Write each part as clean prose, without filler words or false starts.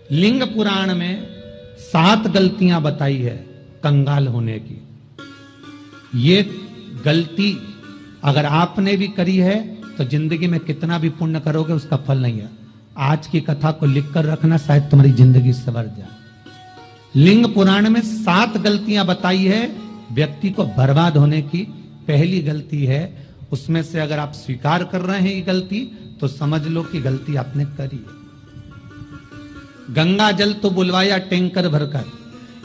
लिंग पुराण में 7 गलतियां बताई है कंगाल होने की। ये गलती अगर आपने भी करी है तो जिंदगी में कितना भी पुण्य करोगे उसका फल नहीं है। आज की कथा को लिखकर रखना, शायद तुम्हारी जिंदगी संवर जाए। लिंग पुराण में 7 गलतियां बताई है व्यक्ति को बर्बाद होने की। पहली गलती है, उसमें से अगर आप स्वीकार कर रहे हैं ये गलती तो समझ लो कि गलती आपने करी है। गंगा जल तो बुलवाया टैंकर भरकर,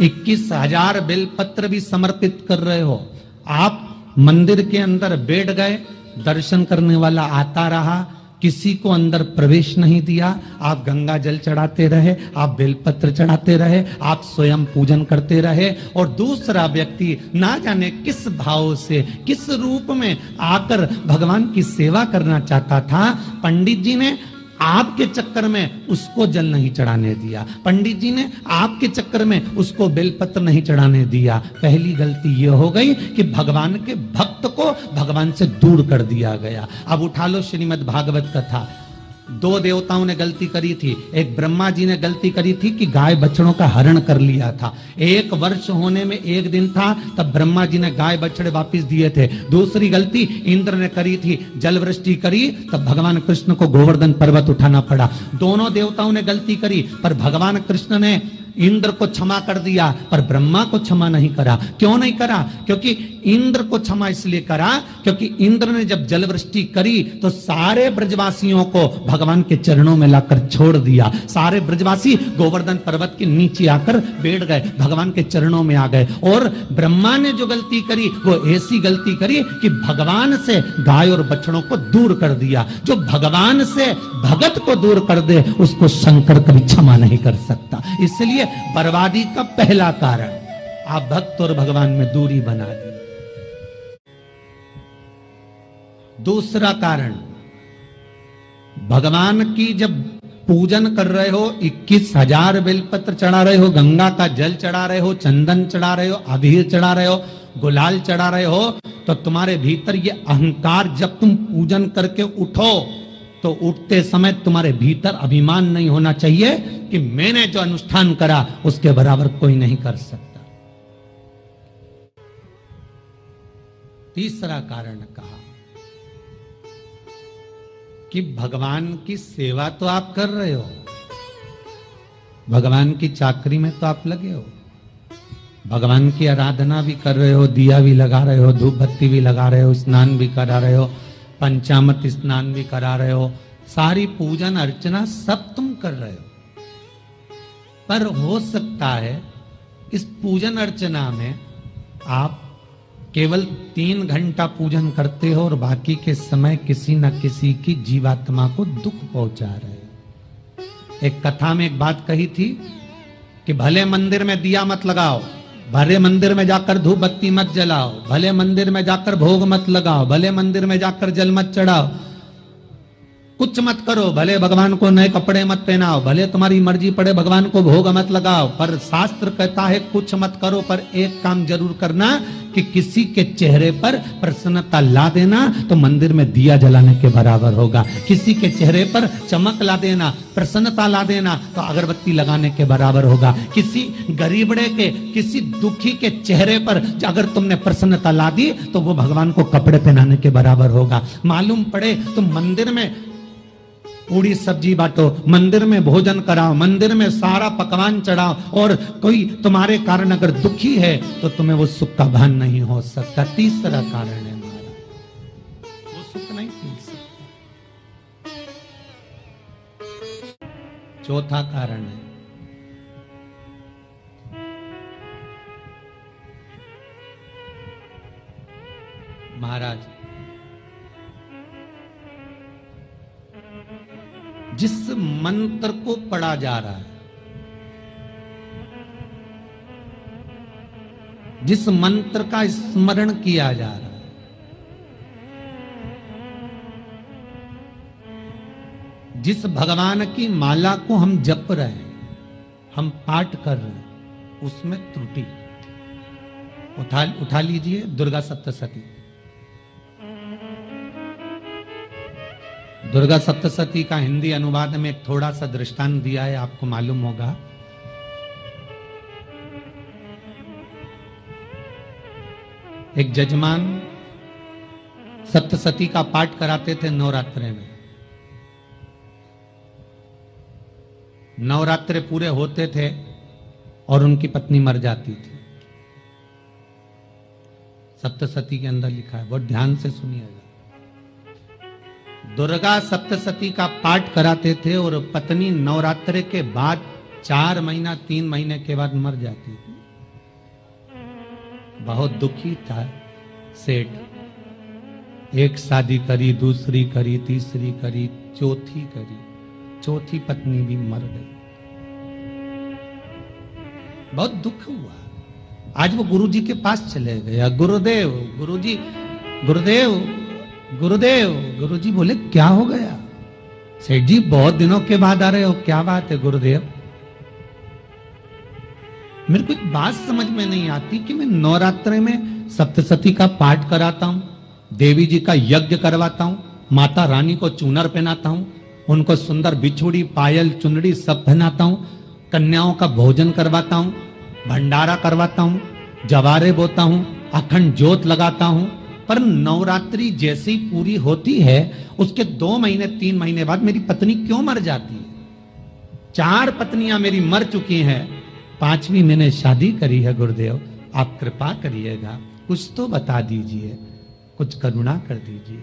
21,000 बेलपत्र भी समर्पित कर रहे हो। आप मंदिर के अंदर बैठ गए, दर्शन करने वाला आता रहा, किसी को अंदर प्रवेश नहीं दिया। आप गंगा जल चढ़ाते रहे, आप बेलपत्र चढ़ाते रहे, आप स्वयं पूजन करते रहे, और दूसरा व्यक्ति ना जाने किस भाव से, किस रूप में आकर भगवान की सेवा करना चाहता था। पंडित जी ने आपके चक्कर में उसको जल नहीं चढ़ाने दिया, पंडित जी ने आपके चक्कर में उसको बेलपत्र नहीं चढ़ाने दिया। पहली गलती यह हो गई कि भगवान के भक्त को भगवान से दूर कर दिया गया। अब उठा लो श्रीमद् भागवत कथा। 2 देवताओं ने गलती करी थी। एक ब्रह्मा जी ने गलती करी थी कि गाय बछड़ों का हरण कर लिया था। 1 वर्ष होने में 1 दिन था तब ब्रह्मा जी ने गाय बछड़े वापस दिए थे। दूसरी गलती इंद्र ने करी थी, जल वृष्टि करी तब भगवान कृष्ण को गोवर्धन पर्वत उठाना पड़ा। दोनों देवताओं ने गलती करी पर भगवान कृष्ण ने इंद्र को क्षमा कर दिया पर ब्रह्मा को क्षमा नहीं करा। क्यों नहीं करा? क्योंकि इंद्र को क्षमा इसलिए करा क्योंकि इंद्र ने जब जलवृष्टि करी तो सारे ब्रजवासियों को भगवान के चरणों में लाकर छोड़ दिया। सारे ब्रजवासी गोवर्धन पर्वत के नीचे आकर बैठ गए, भगवान के चरणों में आ गए। और ब्रह्मा ने जो गलती करी वो ऐसी गलती करी कि भगवान से गाय और बछड़ों को दूर कर दिया। जो भगवान से भगत को दूर कर दे उसको शंकर कभी क्षमा नहीं कर सकता। इसलिए बर्बादी का पहला कारण आप भक्त और भगवान में दूरी बना दी। दूसरा कारण, भगवान की जब पूजन कर रहे हो, 21,000 बेलपत्र चढ़ा रहे हो, गंगा का जल चढ़ा रहे हो, चंदन चढ़ा रहे हो, अबीर चढ़ा रहे हो, गुलाल चढ़ा रहे हो, तो तुम्हारे भीतर ये अहंकार, जब तुम पूजन करके उठो तो उठते समय तुम्हारे भीतर अभिमान नहीं होना चाहिए कि मैंने जो अनुष्ठान करा उसके बराबर कोई नहीं कर सकता। तीसरा कारण कहा कि भगवान की सेवा तो आप कर रहे हो, भगवान की चाकरी में तो आप लगे हो, भगवान की आराधना भी कर रहे हो, दिया भी लगा रहे हो, धूप बत्ती भी लगा रहे हो, स्नान भी करा रहे हो, पंचामृत स्नान भी करा रहे हो, सारी पूजन अर्चना सब तुम कर रहे हो। पर हो सकता है इस पूजन अर्चना में आप केवल 3 घंटा पूजन करते हो और बाकी के समय किसी न किसी की जीवात्मा को दुख पहुंचा रहे हो। एक कथा में एक बात कही थी कि भले मंदिर में दिया मत लगाओ, भले मंदिर में जाकर धूप बत्ती मत जलाओ, भले मंदिर में जाकर भोग मत लगाओ, भले मंदिर में जाकर जल मत चढ़ाओ, कुछ मत करो, भले भगवान को नए कपड़े मत पहनाओ, भले तुम्हारी मर्जी पड़े भगवान को भोग मत लगाओ, पर शास्त्र कहता है कुछ मत करो, पर एक काम जरूर करना कि किसी के चेहरे पर प्रसन्नता ला देना तो मंदिर में दिया जलाने के बराबर होगा। किसी के चेहरे पर चमक ला देना, प्रसन्नता ला देना तो अगरबत्ती लगाने के बराबर होगा। किसी गरीबड़े के, किसी दुखी के चेहरे पर अगर तुमने प्रसन्नता ला दी तो वो भगवान को कपड़े पहनाने के बराबर होगा। मालूम पड़े तुम मंदिर में पूरी सब्जी बांटो, मंदिर में भोजन कराओ, मंदिर में सारा पकवान चढ़ाओ, और कोई तुम्हारे कारण अगर दुखी है तो तुम्हें वो सुख का भान नहीं हो सकता। तीसरा कारण है हमारा, वो सुख नहीं मिल सकता। चौथा कारण है महाराज, जिस मंत्र को पढ़ा जा रहा है, जिस मंत्र का स्मरण किया जा रहा है, जिस भगवान की माला को हम जप रहे हैं, हम पाठ कर रहे हैं, उसमें त्रुटि। उठा लीजिए दुर्गा सप्तशती। दुर्गा सप्तशती का हिंदी अनुवाद में एक थोड़ा सा दृष्टांत दिया है, आपको मालूम होगा। एक जजमान सप्तशती का पाठ कराते थे नवरात्रे में। नवरात्रे पूरे होते थे और उनकी पत्नी मर जाती थी। सप्तशती के अंदर लिखा है, बहुत ध्यान से सुनिएगा। दुर्गा सप्तशती का पाठ कराते थे और पत्नी नवरात्रे के बाद 4 महीना 3 महीने के बाद मर जाती थी। बहुत दुखी था सेठ। एक शादी करी, दूसरी करी, तीसरी करी, चौथी करी, चौथी पत्नी भी मर गई। बहुत दुख हुआ। आज वो गुरुजी के पास चले गया, गुरुदेव, गुरुजी, गुरुदेव, गुरुदेव। गुरुजी बोले क्या हो गया? सेठ जी बहुत दिनों के बाद आ रहे हो, क्या बात है गुरुदेव? मेरे को एक बात समझ में नहीं आती कि मैं नवरात्रे में सप्तशती का पाठ कराता हूं, देवी जी का यज्ञ करवाता हूं, माता रानी को चूनर पहनाता हूं, उनको सुंदर बिछुड़ी, पायल, चुनरी सब पहनाता हूं, कन्याओं का भोजन करवाता हूं, भंडारा करवाता हूं, जवारे बोता हूं, अखंड ज्योत लगाता हूं, पर नवरात्रि जैसे ही पूरी होती है उसके 2 महीने 3 महीने बाद मेरी पत्नी क्यों मर जाती है? 4 पत्नियां मेरी मर चुकी हैं, 5वीं मैंने शादी करी है। गुरुदेव आप कृपा करिएगा, कुछ तो बता दीजिए, कुछ करुणा कर दीजिए।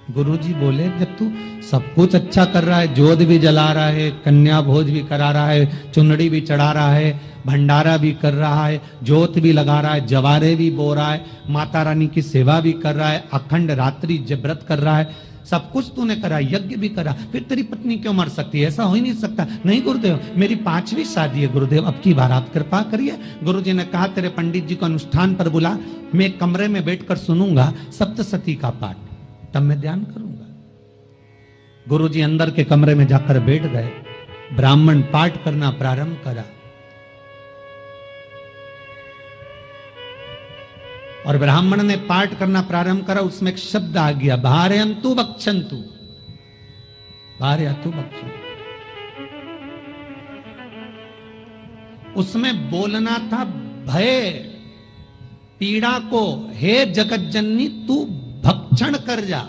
गुरुजी बोले जब तू सब कुछ अच्छा कर रहा है, जोत भी जला रहा है, कन्या भोज भी करा रहा है, चुनरी भी चढ़ा रहा है, भंडारा भी कर रहा है, जोत भी लगा रहा है, जवारे भी बो रहा है, माता रानी की सेवा भी कर रहा है, अखंड रात्रि व्रत कर रहा है, सब कुछ तूने करा, यज्ञ भी करा, फिर तेरी पत्नी क्यों मर सकती है? ऐसा हो ही नहीं सकता। नहीं गुरुदेव मेरी 5वीं शादी है गुरुदेव, अब की बार आप कृपा करिए। गुरुजी ने कहा तेरे पंडित जी को अनुष्ठान पर बुला, मैं कमरे में बैठकर सुनूंगा सप्तशती का पाठ, तब मैं ध्यान करूंगा। गुरुजी अंदर के कमरे में जाकर बैठ गए, ब्राह्मण पाठ करना प्रारंभ करा और ब्राह्मण ने पाठ करना प्रारंभ करा। उसमें एक शब्द आ गया, भारयंतु बक्षंतु, भारयंतु बक्षंतु। उसमें बोलना था भय पीड़ा को, हे जगत जननी तू भक्षण कर जा,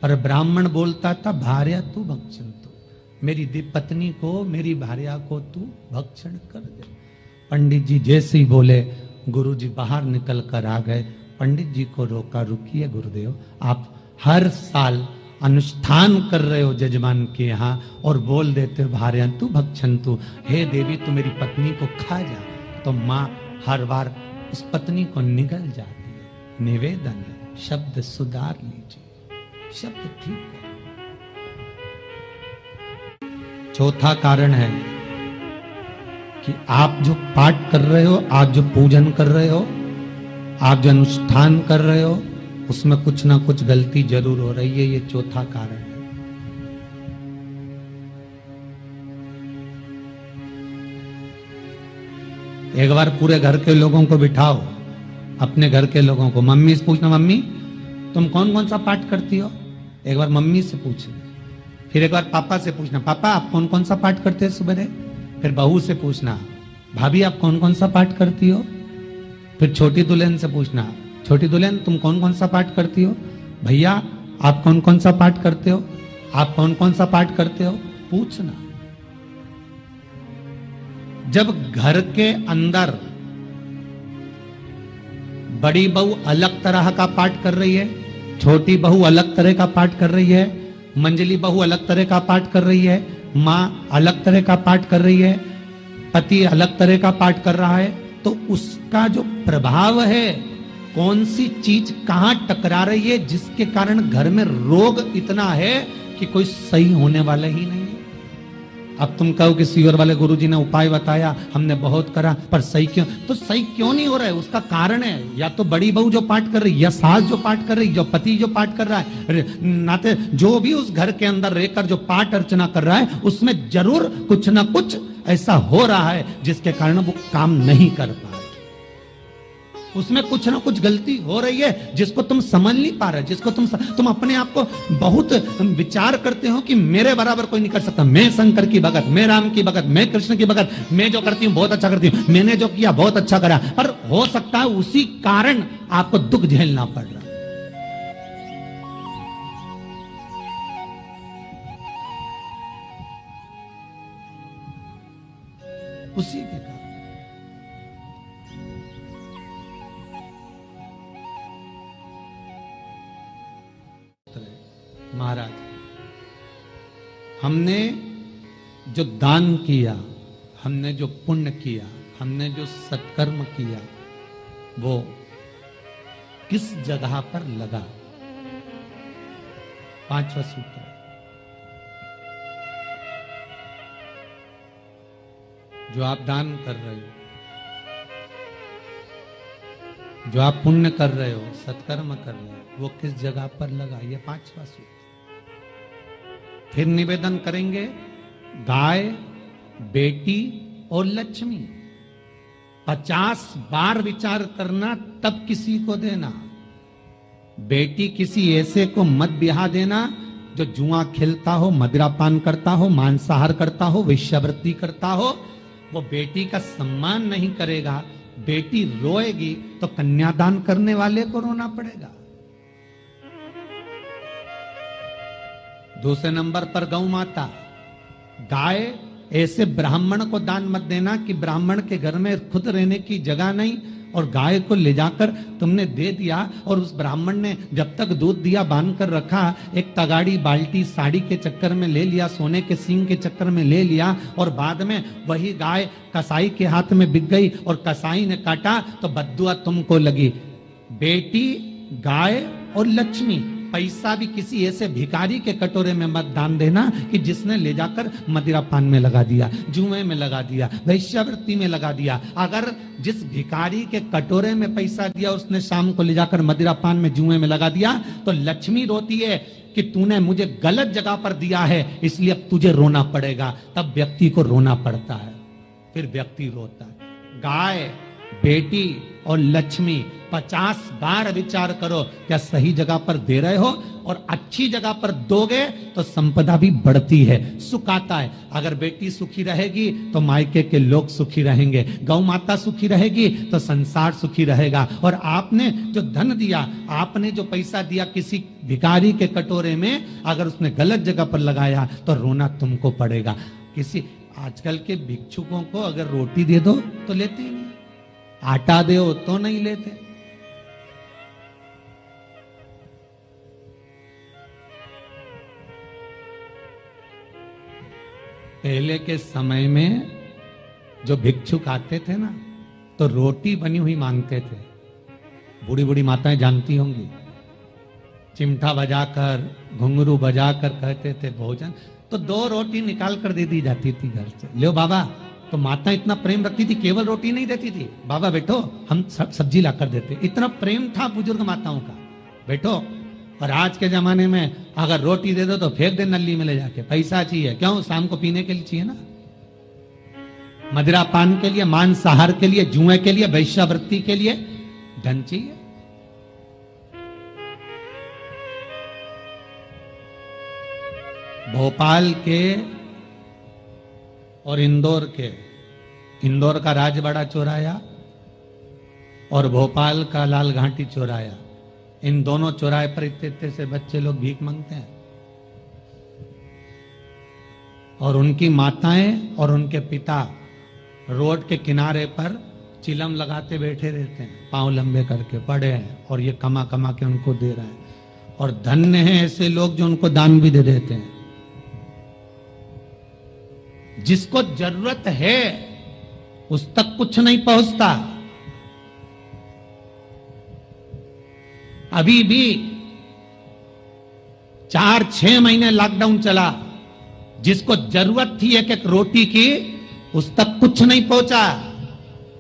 पर ब्राह्मण बोलता था भारयंतु बक्षंतु, मेरी पत्नी को, मेरी भार्या को तू भक्षण कर दे। पंडित जी जैसे ही बोले गुरुजी बाहर निकल कर आ गए। पंडित जी को रोका, रुकिए गुरुदेव, आप हर साल अनुष्ठान कर रहे हो जजमान के यहाँ और बोल देते हो भारयंतु भक्षंतु, हे देवी तू मेरी पत्नी को खा जा, तो माँ हर बार उस पत्नी को निगल जाती है। निवेदन है, शब्द सुधार लीजिए, शब्द ठीक है। चौथा कारण है कि आप जो पाठ कर रहे हो, आप जो पूजन कर रहे हो, आप जो अनुष्ठान कर रहे हो, उसमें कुछ ना कुछ गलती जरूर हो रही है। ये चौथा कारण है। एक बार पूरे घर के लोगों को बिठाओ, अपने घर के लोगों को, मम्मी से पूछना, मम्मी तुम कौन कौन सा पाठ करती हो? एक बार मम्मी से पूछना। फिर एक बार पापा से पूछना, पापा आप कौन कौन सा पाठ करते हैं सुबह? फिर बहू से पूछना, भाभी आप कौन कौन सा पाठ करती हो? फिर छोटी दुल्हन से पूछना, छोटी दुल्हन तुम कौन कौन सा पाठ करती हो? भैया आप कौन कौन सा पाठ करते हो? आप कौन कौन सा पाठ करते हो? पूछना। जब घर के अंदर बड़ी बहू अलग तरह का पाठ कर रही है, छोटी बहू अलग तरह का पाठ कर रही है, मंजली बहू अलग तरह का पाठ कर रही है, माँ अलग तरह का पाठ कर रही है, पति अलग तरह का पाठ कर रहा है, तो उसका जो प्रभाव है, कौन सी चीज कहां टकरा रही है, जिसके कारण घर में रोग इतना है कि कोई सही होने वाला ही नहीं है। अब तुम कहो कि सीवर वाले गुरुजी ने उपाय बताया, हमने बहुत करा, पर सही क्यों? तो सही क्यों नहीं हो रहा है? उसका कारण है या तो बड़ी बहू जो पाठ कर रही, या सास जो पाठ कर रही, जो पति जो पाठ कर रहा है, नाते जो भी उस घर के अंदर रहकर जो पाठ अर्चना कर रहा है, उसमें जरूर कुछ ना कुछ ऐसा हो रहा है जिसके कारण वो काम नहीं कर पा रहे। उसमें कुछ ना कुछ गलती हो रही है जिसको तुम समझ नहीं पा रहे, जिसको तुम अपने आप को बहुत विचार करते हो कि मेरे बराबर कोई नहीं कर सकता, मैं शंकर की भगत, मैं राम की भगत, मैं कृष्ण की भगत, मैं जो करती हूँ बहुत अच्छा करती हूँ, मैंने जो किया बहुत अच्छा करा, पर हो सकता है उसी कारण आपको दुख झेलना पड़ रहा। उसी के कारण महाराज, हमने जो दान किया, हमने जो पुण्य किया, हमने जो सत्कर्म किया, वो किस जगह पर लगा? पांचवा सूत्र, जो आप दान कर रहे हो, जो आप पुण्य कर रहे हो, सत्कर्म कर रहे हो, वो किस जगह पर लगा? ये पांचवा सूत्र। फिर निवेदन करेंगे, गाय, बेटी और लक्ष्मी 50 बार विचार करना, तब किसी को देना। बेटी किसी ऐसे को मत ब्याह देना जो जुआ खेलता हो, मदिरापान करता हो, मांसाहार करता हो, वेश्यावृत्ति करता हो। वो बेटी का सम्मान नहीं करेगा, बेटी रोएगी तो कन्यादान करने वाले को रोना पड़ेगा। दूसरे नंबर पर गौ माता, गाय ऐसे ब्राह्मण को दान मत देना कि ब्राह्मण के घर में खुद रहने की जगह नहीं और गाय को ले जाकर तुमने दे दिया और उस ब्राह्मण ने जब तक दूध दिया बांध कर रखा, एक तगाड़ी बाल्टी साड़ी के चक्कर में ले लिया, सोने के सींग के चक्कर में ले लिया और बाद में वही गाय कसाई के हाथ में बिक गई और कसाई ने काटा तो बद्दुआ तुमको लगी। बेटी, गाय और लक्ष्मी, पैसा भी किसी ऐसे भिखारी के कटोरे में मत दान देना कि जिसने ले जाकर मदिरा पान में लगा दिया, जुए में लगा दिया, वेश्यावृत्ति में लगा दिया। अगर जिस भिखारी के कटोरे में पैसा दिया उसने शाम को ले जाकर मदिरा पान में, जुए में लगा दिया, तो लक्ष्मी रोती है कि तूने मुझे गलत जगह पर दिया है, इसलिए अब तुझे रोना पड़ेगा। तब व्यक्ति को रोना पड़ता है, फिर व्यक्ति रोता है। गाय, बेटी और लक्ष्मी 50 बार विचार करो, क्या सही जगह पर दे रहे हो? और अच्छी जगह पर दोगे तो संपदा भी बढ़ती है, सुख आता है। अगर बेटी सुखी रहेगी तो मायके के लोग सुखी रहेंगे, गौ माता सुखी रहेगी तो संसार सुखी रहेगा। और आपने जो धन दिया, आपने जो पैसा दिया किसी भिखारी के कटोरे में, अगर उसने गलत जगह पर लगाया तो रोना तुमको पड़ेगा। किसी आजकल के भिक्षुकों को अगर रोटी दे दो तो लेते ही नहीं, आटा दो तो नहीं लेते। पहले के समय में जो भिक्षुक आते थे ना, तो रोटी बनी हुई मांगते थे। बूढ़ी बूढ़ी माताएं जानती होंगी, चिमटा बजाकर, घुंघरू बजाकर कहते थे भोजन, तो 2 रोटी निकाल कर दे दी जाती थी घर से। लो बाबा, तो माता इतना प्रेम रखती थी, केवल रोटी नहीं देती थी, बाबा बैठो हम सब्जी ला कर देते। इतना प्रेम था बुजुर्ग माताओं का, बैठो। और आज के जमाने में अगर रोटी दे दो तो फेंक दे नली में ले जाके, पैसा चाहिए। क्यों? शाम को पीने के लिए चाहिए ना, मदिरा पान के लिए, मांसाहार के लिए, जुए के लिए, वेश्यावृत्ति के लिए धन चाहिए। भोपाल के और इंदौर के, इंदौर का राजवाड़ा चौराया और भोपाल का लाल घाटी चौराया, इन दोनों चौराहे पर इतने से बच्चे लोग भीख मांगते हैं और उनकी माताएं और उनके पिता रोड के किनारे पर चिलम लगाते बैठे रहते हैं, पांव लंबे करके पड़े हैं और ये कमा कमा के उनको दे रहे हैं। और धन्य हैं ऐसे लोग जो उनको दान भी दे देते हैं। जिसको जरूरत है उस तक कुछ नहीं पहुंचता। अभी भी 4-6 महीने लॉकडाउन चला, जिसको जरूरत थी एक एक रोटी की उस तक कुछ नहीं पहुंचा,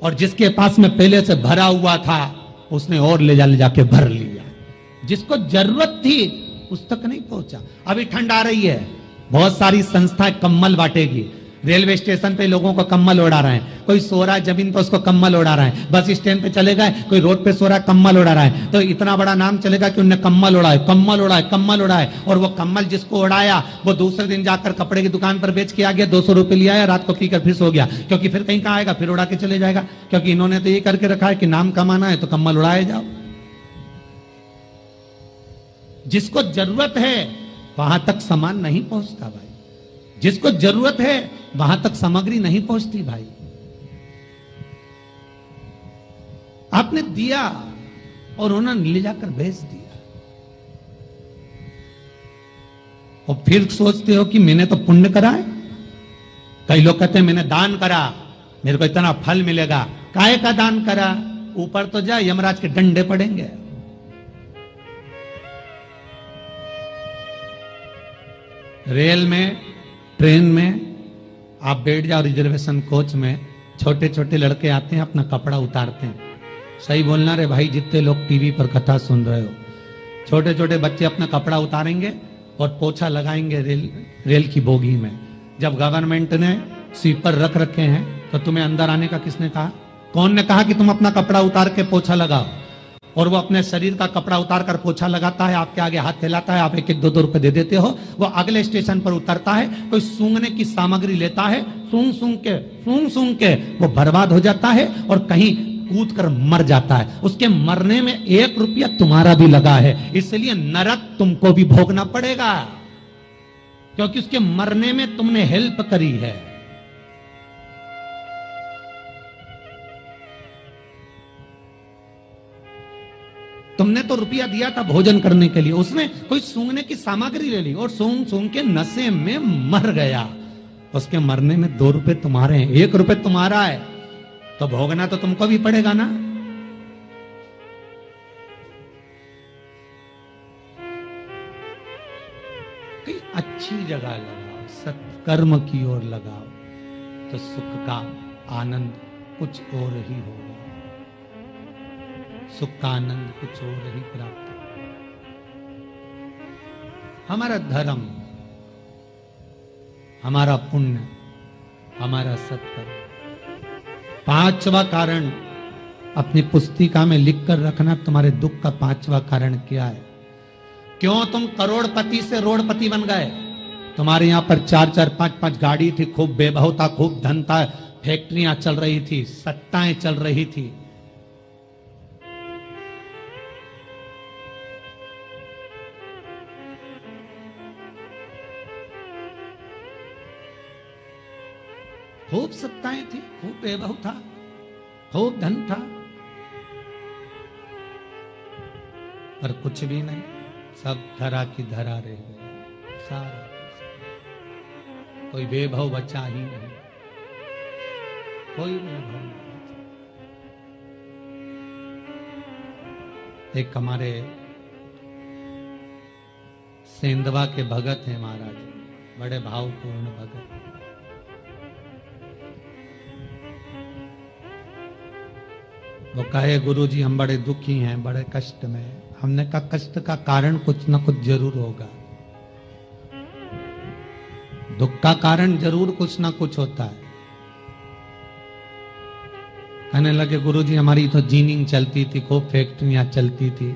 और जिसके पास में पहले से भरा हुआ था उसने और ले जाके भर लिया। जिसको जरूरत थी उस तक नहीं पहुंचा। अभी ठंड आ रही है, बहुत सारी संस्थाएं कंबल बांटेगी, रेलवे स्टेशन पे लोगों को कम्बल उड़ा रहे हैं, कोई सो रहा है जमीन पर उसको कम्बल उड़ा रहा है, बस स्टैंड पे चले गए कोई रोड पे सो रहा है कम्बल उड़ा रहा है, तो इतना बड़ा नाम चलेगा कि उनने कम्बल उड़ाए, कम्बल उड़ाए, कम्बल उड़ाए। और वो कम्बल जिसको उड़ाया वो दूसरे दिन जाकर कपड़े की दुकान पर बेच के आ गया, 200 रुपए लिया, रात को पीकर फिर सो गया, क्योंकि फिर कहीं कहाँ आएगा, फिर उड़ा के चले जाएगा, क्योंकि इन्होंने तो ये करके रखा है कि नाम कमाना है तो कम्बल उड़ाए जाओ। जिसको जरूरत है वहां तक सामान नहीं पहुंचता भाई, जिसको जरूरत है वहां तक सामग्री नहीं पहुंचती भाई। आपने दिया और उन्होंने ले जाकर बेच दिया, और फिर सोचते हो कि मैंने तो पुण्य करा है। कई लोग कहते हैं मैंने दान करा, मेरे को इतना फल मिलेगा। काहे का दान करा? ऊपर तो जा, यमराज के डंडे पड़ेंगे। रेल में, ट्रेन में आप बैठ जाओ, रिजर्वेशन कोच में छोटे छोटे लड़के आते हैं, अपना कपड़ा उतारते हैं। सही बोलना रे भाई, जितने लोग टीवी पर कथा सुन रहे हो, छोटे छोटे बच्चे अपना कपड़ा उतारेंगे और पोछा लगाएंगे रेल की बोगी में। जब गवर्नमेंट ने स्वीपर रख रखे हैं तो तुम्हें अंदर आने का किसने कहा? कौन ने कहा कि तुम अपना कपड़ा उतार के पोछा लगाओ? और वो अपने शरीर का कपड़ा उतार कर पोछा लगाता है, आपके आगे हाथ फैलाता है, आप एक एक 2-2 रुपए दे देते हो। वो अगले स्टेशन पर उतरता है, कोई सूंघने की सामग्री लेता है, सूंघ सूंघ के वो बर्बाद हो जाता है और कहीं कूद कर मर जाता है। उसके मरने में 1 रुपया तुम्हारा भी लगा है, इसलिए नरक तुमको भी भोगना पड़ेगा, क्योंकि उसके मरने में तुमने हेल्प करी है। तुमने तो रुपया दिया था भोजन करने के लिए, उसने कोई सूंघने की सामग्री ले ली और सूंघ सूंघ के नशे में मर गया। उसके मरने में 2 रुपए तुम्हारे हैं, 1 रुपए तुम्हारा है, तो भोगना तो तुमको भी पड़ेगा ना। कहीं अच्छी जगह लगाओ, सत्कर्म की ओर लगाओ, तो सुख का आनंद कुछ और ही होगा, सुख का आनंद कुछ और ही प्राप्त होगा। हमारा धर्म, हमारा पुण्य, हमारा सत्कर्म। 5वां कारण अपनी पुस्तिका में लिखकर रखना, तुम्हारे दुख का 5वां कारण क्या है? क्यों तुम करोड़पति से रोड़पति बन गए? तुम्हारे यहां पर 4-4, 5-5 गाड़ी थी, खूब वैभव था, खूब धन था, फैक्ट्रियां चल रही थी, सत्ताएं चल रही थी। खूब सत्ताएं थी, खूब वैभव था, खूब धन था, पर कुछ भी नहीं, सब धरा की धरा रह गए। सारा कोई वैभव बचा ही नहीं, कोई वैभव नहीं। एक हमारे सेंधवा के भगत हैं महाराज, बड़े भावपूर्ण भगत। वो कहे गुरुजी हम बड़े दुखी हैं, बड़े कष्ट में। हमने कहा कष्ट का कारण कुछ ना कुछ जरूर होगा, दुख का कारण जरूर कुछ ना कुछ होता है। कहने लगे गुरुजी हमारी तो जीनिंग चलती थी, खूब फैक्ट्रियां चलती थी,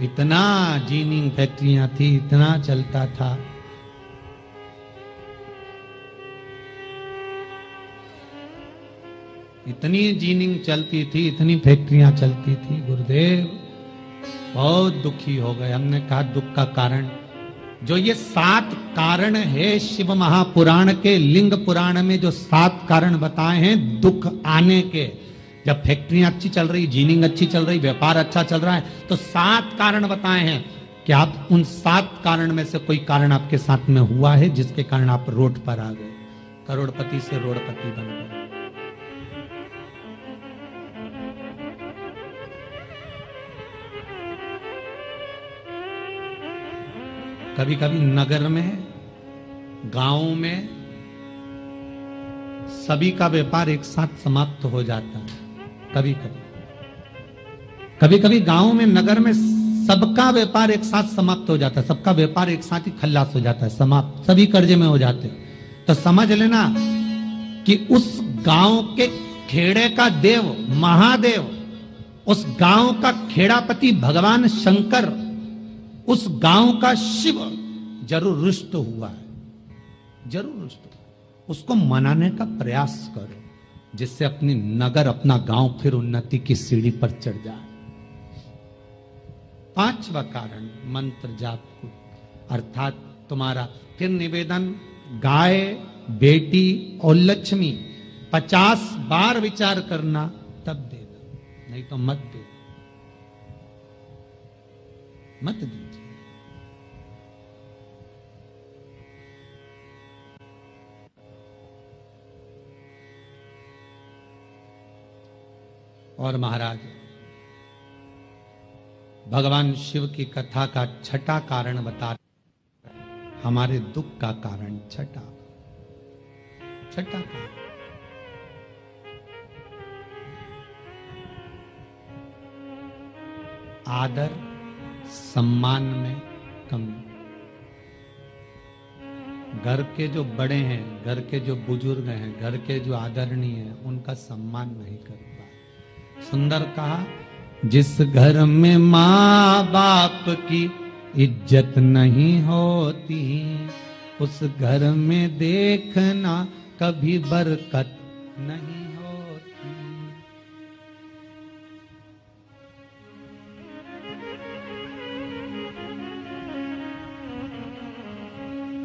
इतना जीनिंग फैक्ट्रियां थी, इतना चलता था। इतनी जीनिंग चलती थी, इतनी फैक्ट्रियां चलती थी, गुरुदेव बहुत दुखी हो गए। हमने कहा दुख का कारण, जो ये 7 कारण है शिव महापुराण के, लिंग पुराण में जो 7 कारण बताए हैं दुख आने के, जब फैक्ट्रियां अच्छी चल रही, जीनिंग अच्छी चल रही, व्यापार अच्छा चल रहा है, तो 7 कारण बताए हैं कि आप उन 7 कारण में से कोई कारण आपके साथ में हुआ है जिसके कारण आप रोड पर आ गए, करोड़पति से रोडपति बन गए। कभी कभी नगर में, गांव में सभी का व्यापार एक साथ समाप्त हो जाता है। कभी कभी गांव में, नगर में सबका व्यापार एक साथ समाप्त हो जाता है, सबका व्यापार एक साथ ही खल्लास हो जाता है, समाप्त, सभी कर्जे में हो जाते हैं। तो समझ लेना कि उस गांव के खेड़े का देव महादेव, उस गांव का खेड़ापति भगवान शंकर, उस गांव का शिव जरूर रुष्ट हुआ है, जरूर रुष्ट हुआ। उसको मनाने का प्रयास करो, जिससे अपनी नगर, अपना गांव फिर उन्नति की सीढ़ी पर चढ़ जाए। पांचवा कारण मंत्र जाप को, अर्थात तुम्हारा फिर निवेदन, गाय, बेटी और लक्ष्मी 50 बार विचार करना, तब देना, नहीं तो मत दे, मत दीजिए। और महाराज भगवान शिव की कथा का छठा कारण बता, हमारे दुख का कारण छठा कारण, आदर सम्मान में कमी। घर के जो बड़े हैं, घर के जो बुजुर्ग हैं, घर के जो आदरणीय हैं, उनका सम्मान नहीं कर पाए। सुंदर कहा, जिस घर में माँ बाप की इज्जत नहीं होती, उस घर में देखना कभी बरकत नहीं होती।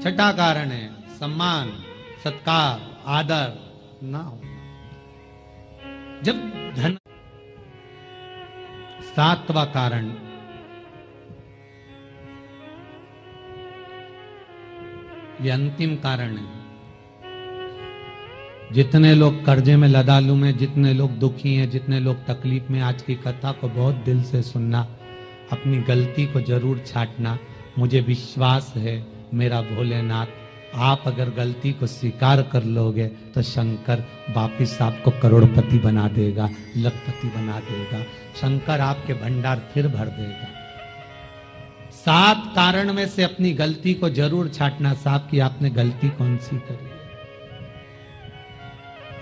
छठा कारण है सम्मान, सत्कार, आदर ना होना। जब धन, सातवां कारण ये अंतिम कारण है। जितने लोग कर्जे में, लदालू में, जितने लोग दुखी हैं, जितने लोग तकलीफ में, आज की कथा को बहुत दिल से सुनना, अपनी गलती को जरूर छांटना। मुझे विश्वास है मेरा भोलेनाथ, आप अगर गलती को स्वीकार कर लोगे तो शंकर वापिस आपको करोड़पति बना देगा, लखपति बना देगा। शंकर आपके भंडार फिर भर देगा। 7 कारण में से अपनी गलती को जरूर छांटना साहब कि आपने गलती कौन सी करी,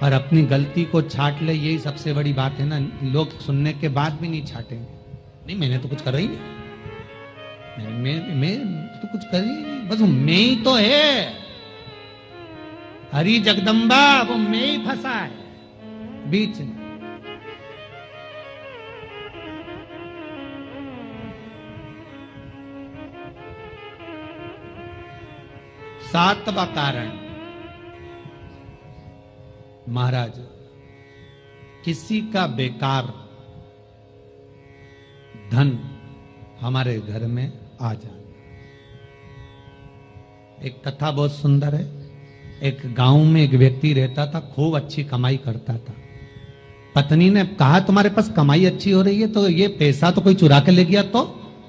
और अपनी गलती को छांट ले, यही सबसे बड़ी बात है ना। लोग सुनने के बाद भी नहीं छाटेंगे, नहीं मैंने तो कुछ करा ही नहीं, मैं तो कुछ कर ही नहीं, बस मैं ही तो है, हरी जगदम्बा वो मैं ही फंसा है बीच में। सातवां कारण महाराज, किसी का बेकार धन हमारे घर में आ जाना। एक कथा बहुत सुंदर है। एक गांव में एक व्यक्ति रहता था, खूब अच्छी कमाई करता था। पत्नी ने कहा, तुम्हारे पास कमाई अच्छी हो रही है तो ये पैसा तो कोई चुरा के ले गया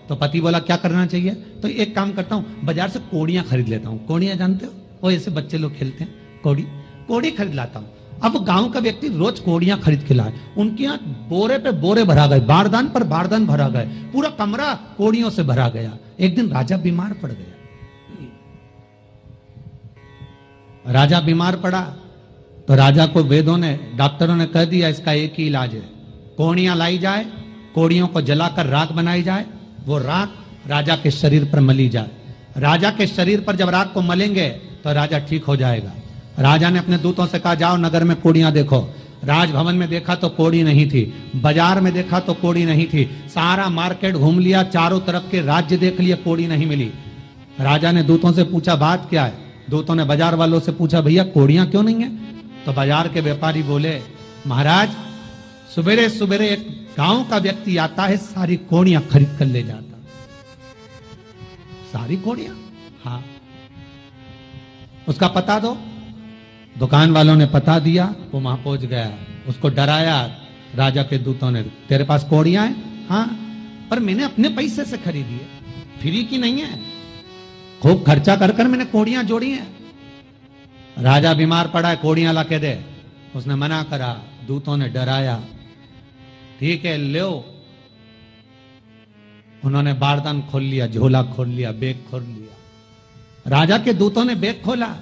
तो पति बोला क्या करना चाहिए, तो एक काम करता हूं, बाजार से कोड़ियां खरीद लेता हूं। कोड़ियां जानते हो, वो ऐसे बच्चे लोग खेलते हैं, कोड़ी खरीद लाता हूं। अब गांव का व्यक्ति रोज कोड़ियां खरीद के लाए, उनके यहाँ बोरे पे बोरे भरा गए, बारदान पर बारदान भरा गए, पूरा कमरा कोड़ियों से भरा गया। एक दिन राजा बीमार पड़ गया। राजा बीमार पड़ा तो राजा को वेदों ने, डॉक्टरों ने कह दिया इसका एक ही इलाज है, कोड़ियां लाई जाए, कोड़ियों को जलाकर राख बनाई जाए, वो राख राजा के शरीर पर मली जाए। राजा के शरीर पर जब राख को मलेंगे तो राजा ठीक हो जाएगा। राजा ने अपने दूतों से कहा, जाओ नगर में कोड़ियां देखो। राजभवन में देखा तो कोड़ी नहीं थी, बाजार में देखा तो कोड़ी नहीं थी, सारा मार्केट घूम लिया, चारों तरफ के राज्य देख लिया, कोड़ी नहीं मिली। राजा ने दूतों से पूछा बात क्या है। दूतों ने बाजार वालों से पूछा, भैया कोड़ियां क्यों नहीं है। तो बाजार के व्यापारी बोले, महाराज सवेरे सवेरे एक गांव का व्यक्ति आता है, सारी कोड़ियां खरीद कर ले जाता। सारी कोड़ियां? हाँ। उसका पता दो। दुकान वालों ने पता दिया, वो वहां पहुंच गया, उसको डराया। राजा के दूतों ने, तेरे पास कोड़ियां हैं? हाँ, पर मैंने अपने पैसे से खरीदी है, फ्री की नहीं है, खूब खर्चा कर कर मैंने कोड़ियां जोड़ी हैं। राजा बीमार पड़ा है, कोड़ियां ला के दे। उसने मना करा, दूतों ने डराया, ठीक है लो। उन्होंने बारदान खोल लिया, झोला खोल लिया, बैग खोल लिया। राजा के दूतों ने बैग खोला,